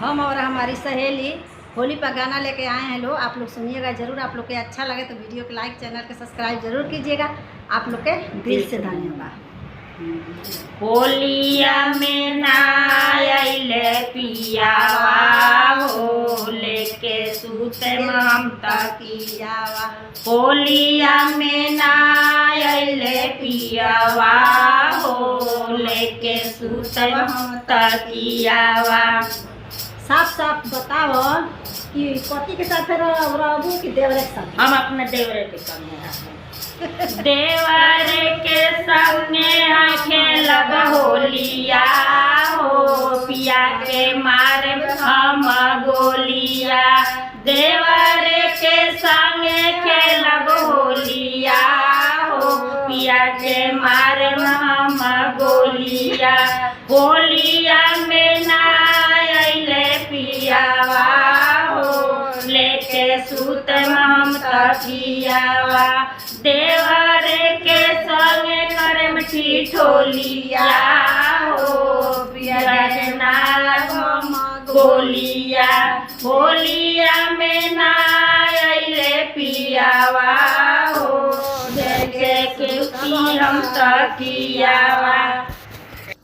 हम और हमारी सहेली होली पर गाना लेके आए हैं लोग। आप लोग सुनिएगा ज़रूर। आप लोग के अच्छा लगे तो वीडियो को लाइक, चैनल के सब्सक्राइब जरूर कीजिएगा। आप लोग के दिल से धन्यवाद। होलिया में ना आइले पियावा हो लेके सूते ममता कियावा। होलिया में ना आइले पियावा हो लेके सूते ममता कियावा। साफ साफ बताओ कि पति के साथ रहबू कि देवरे के साथ? हम अपने देवरे के संगे रहते। देवरे के संगे खेलब होलिया हो पिया के मारे हम गोलिया। देवरे के संगे खेलब होलिया हो पिया के मारे हम गोलिया। होलिया में ना आइले पियावा हो लेके सूत ममता कियावा। देवरे के संगे करम ठिठोलिया हो पिया के नाग हम गोलिया। होलिया में ना आइले पियावा हो देखे के हम तकियावा।